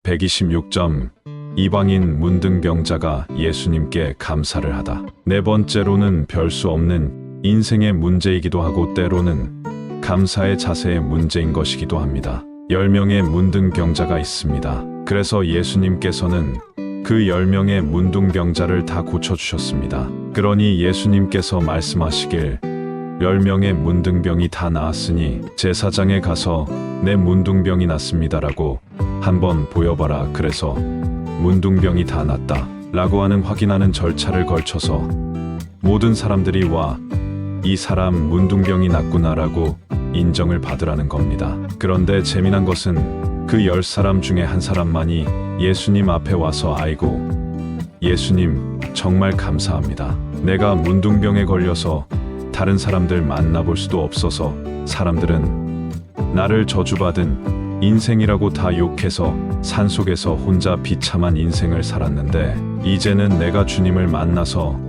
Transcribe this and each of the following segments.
126점. 이방인 문둥병자가 예수님께 감사를 하다. 네 번째로는 별 수 없는 인생의 문제이기도 하고 때로는 감사의 자세의 문제인 것이기도 합니다. 10명의 문둥병자가 있습니다. 그래서 예수님께서는 그 10명의 문둥병자를 다 고쳐주셨습니다. 그러니 예수님께서 말씀하시길 10명의 문둥병이 다 나았으니 제사장에 가서 내 문둥병이 났습니다라고 한번 보여봐라. 그래서 문둥병이 다 났다 라고 하는 확인하는 절차를 걸쳐서 모든 사람들이 와 이 사람 문둥병이 났구나 라고 인정을 받으라는 겁니다. 그런데 재미난 것은 그 10사람 중에 한 사람만이 예수님 앞에 와서 아이고 예수님 정말 감사합니다. 내가 문둥병에 걸려서 다른 사람들 만나볼 수도 없어서 사람들은 나를 저주받은 인생이라고 다 욕해서 산속에서 혼자 비참한 인생을 살았는데 이제는 내가 주님을 만나서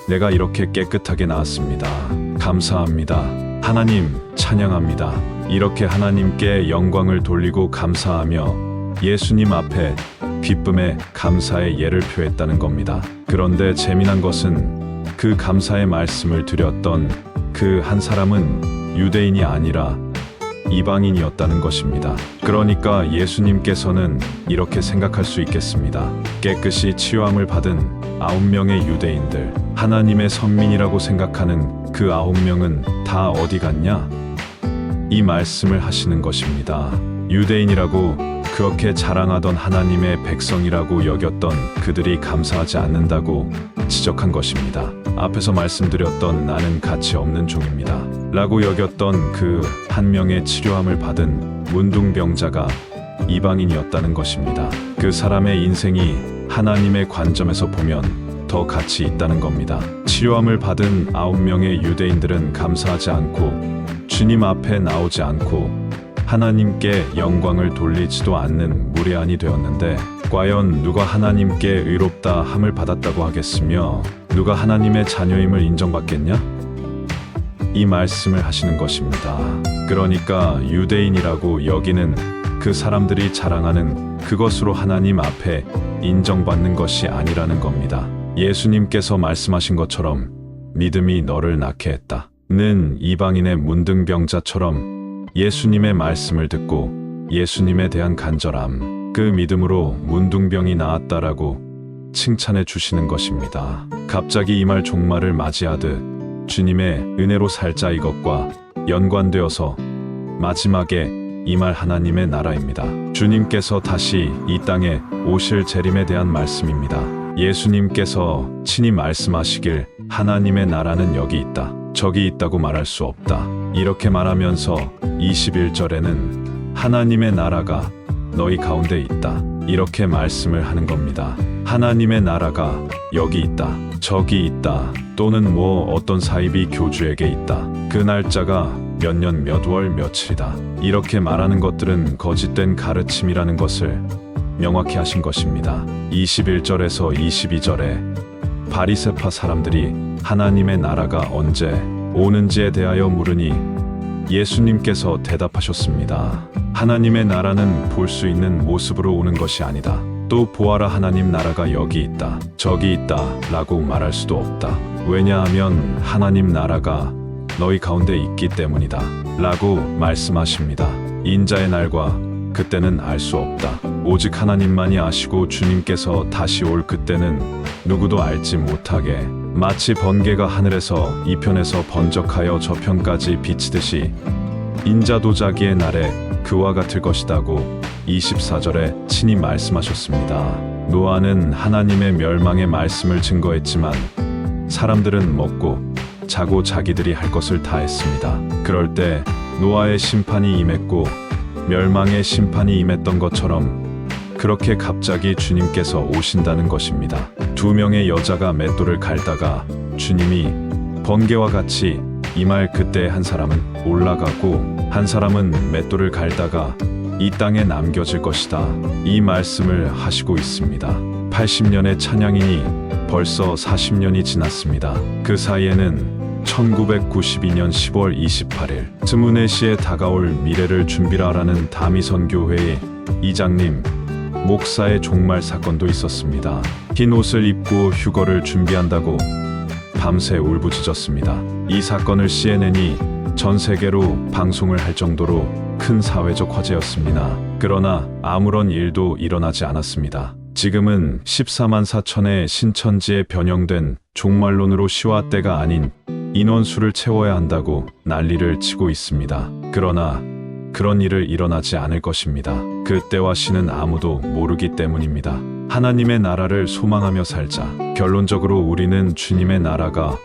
내가 이렇게 깨끗하게 나았습니다. 감사합니다. 하나님 찬양합니다. 이렇게 하나님께 영광을 돌리고 감사하며 예수님 앞에 기쁨의 감사의 예를 표했다는 겁니다. 그런데 재미난 것은 그 감사의 말씀을 드렸던 그 한 사람은 유대인이 아니라 이방인이었다는 것입니다. 그러니까 예수님께서는 이렇게 생각할 수 있겠습니다. 깨끗이 치유함을 받은 9명의 유대인들, 하나님의 선민이라고 생각하는 그 9명은 다 어디 갔냐? 이 말씀을 하시는 것입니다. 유대인이라고 그렇게 자랑하던 하나님의 백성이라고 여겼던 그들이 감사하지 않는다고 지적한 것입니다. 앞에서 말씀드렸던 나는 가치 없는 종입니다 라고 여겼던 그 한 명의 치료함을 받은 문둥병자가 이방인이었다는 것입니다. 그 사람의 인생이 하나님의 관점에서 보면 더 가치 있다는 겁니다. 치료함을 받은 9명의 유대인들은 감사하지 않고 주님 앞에 나오지 않고 하나님께 영광을 돌리지도 않는 무례한이 되었는데 과연 누가 하나님께 의롭다 함을 받았다고 하겠으며 누가 하나님의 자녀임을 인정받겠냐? 이 말씀을 하시는 것입니다. 그러니까 유대인이라고 여기는 그 사람들이 자랑하는 그것으로 하나님 앞에 인정받는 것이 아니라는 겁니다. 예수님께서 말씀하신 것처럼 믿음이 너를 낳게 했다. 는 이방인의 문둥병자처럼 예수님의 말씀을 듣고 예수님에 대한 간절함, 그 믿음으로 문둥병이 나았다라고 칭찬해 주시는 것입니다. 갑자기 이 말 종말을 맞이하듯 주님의 은혜로 살자 이것과 연관되어서 마지막에 이 말 하나님의 나라입니다. 주님께서 다시 이 땅에 오실 재림에 대한 말씀입니다. 예수님께서 친히 말씀하시길 하나님의 나라는 여기 있다, 저기 있다고 말할 수 없다. 이렇게 말하면서 21절에는 하나님의 나라가 너희 가운데 있다, 이렇게 말씀을 하는 겁니다. 하나님의 나라가 여기 있다, 저기 있다, 또는 어떤 사이비 교주에게 있다, 그 날짜가 몇 년 몇 월 며칠이다, 이렇게 말하는 것들은 거짓된 가르침이라는 것을 명확히 하신 것입니다. 21절에서 22절에 바리새파 사람들이 하나님의 나라가 언제 오는지에 대하여 물으니 예수님께서 대답하셨습니다. 하나님의 나라는 볼 수 있는 모습으로 오는 것이 아니다. 또 보아라 하나님 나라가 여기 있다, 저기 있다 라고 말할 수도 없다. 왜냐하면 하나님 나라가 너희 가운데 있기 때문이다 라고 말씀하십니다. 인자의 날과 그때는 알 수 없다. 오직 하나님만이 아시고 주님께서 다시 올 그때는 누구도 알지 못하게 마치 번개가 하늘에서 이편에서 번쩍하여 저편까지 비치듯이 인자도자기의 날에 그와 같을 것이다고 24절에 친히 말씀하셨습니다. 노아는 하나님의 멸망의 말씀을 증거했지만 사람들은 먹고 자고 자기들이 할 것을 다 했습니다. 그럴 때 노아의 심판이 임했고 멸망의 심판이 임했던 것처럼 그렇게 갑자기 주님께서 오신다는 것입니다. 2명의 여자가 맷돌을 갈다가 주님이 번개와 같이 임할 그때 한 사람은 올라가고 한 사람은 맷돌을 갈다가 이 땅에 남겨질 것이다, 이 말씀을 하시고 있습니다. 80년의 찬양이니 벌써 40년이 지났습니다. 그 사이에는 1992년 10월 28일 스무네시에 다가올 미래를 준비하라는 다미선교회의 이장님 목사의 종말 사건도 있었습니다. 흰 옷을 입고 휴거를 준비한다고 밤새 울부짖었습니다. 이 사건을 CNN이 전 세계로 방송을 할 정도로 큰 사회적 화제였습니다. 그러나 아무런 일도 일어나지 않았습니다. 지금은 14만 4천의 신천지에 변형된 종말론으로 시와 때가 아닌 인원수를 채워야 한다고 난리를 치고 있습니다. 그러나 그런 일을 일어나지 않을 것입니다. 그 때와 시는 아무도 모르기 때문입니다. 하나님의 나라를 소망하며 살자. 결론적으로 우리는 주님의 나라가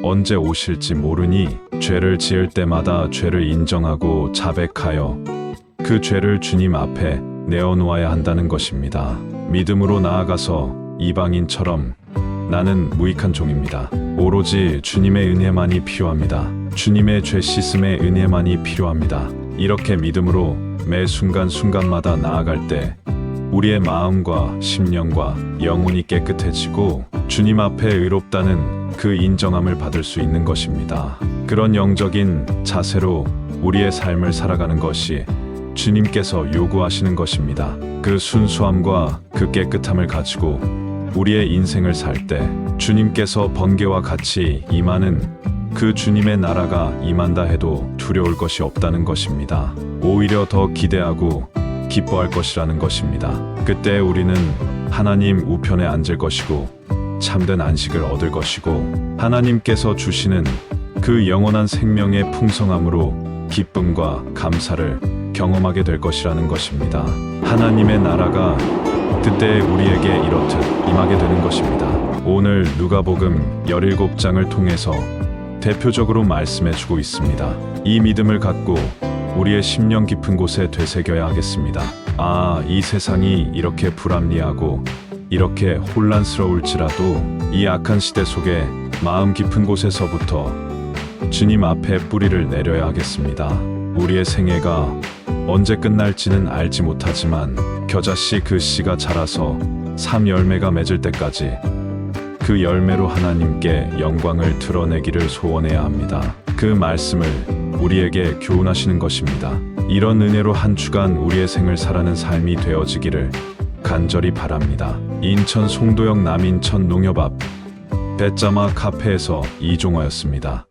언제 오실지 모르니 죄를 지을 때마다 죄를 인정하고 자백하여 그 죄를 주님 앞에 내어놓아야 한다는 것입니다. 믿음으로 나아가서 이방인처럼 나는 무익한 종입니다. 오로지 주님의 은혜만이 필요합니다. 주님의 죄 씻음의 은혜만이 필요합니다. 이렇게 믿음으로 매 순간순간마다 나아갈 때 우리의 마음과 심령과 영혼이 깨끗해지고 주님 앞에 의롭다는 그 인정함을 받을 수 있는 것입니다. 그런 영적인 자세로 우리의 삶을 살아가는 것이 주님께서 요구하시는 것입니다. 그 순수함과 그 깨끗함을 가지고 우리의 인생을 살 때 주님께서 번개와 같이 임하는 그 주님의 나라가 임한다 해도 두려울 것이 없다는 것입니다. 오히려 더 기대하고 기뻐할 것이라는 것입니다. 그때 우리는 하나님 우편에 앉을 것이고 참된 안식을 얻을 것이고 하나님께서 주시는 그 영원한 생명의 풍성함으로 기쁨과 감사를 경험하게 될 것이라는 것입니다. 하나님의 나라가 그때 우리에게 이렇듯 임하게 되는 것입니다. 오늘 누가복음 17장을 통해서 대표적으로 말씀해주고 있습니다. 이 믿음을 갖고 우리의 심령 깊은 곳에 되새겨야 하겠습니다. 아, 이 세상이 이렇게 불합리하고 이렇게 혼란스러울지라도 이 악한 시대 속에 마음 깊은 곳에서부터 주님 앞에 뿌리를 내려야 하겠습니다. 우리의 생애가 언제 끝날지는 알지 못하지만 겨자씨 그 씨가 자라서 삶 열매가 맺을 때까지 그 열매로 하나님께 영광을 드러내기를 소원해야 합니다. 그 말씀을 우리에게 교훈하시는 것입니다. 이런 은혜로 한 주간 우리의 생을 살아는 삶이 되어지기를 간절히 바랍니다. 인천 송도역 남인천 농협 앞 배짜마 카페에서 이종화였습니다.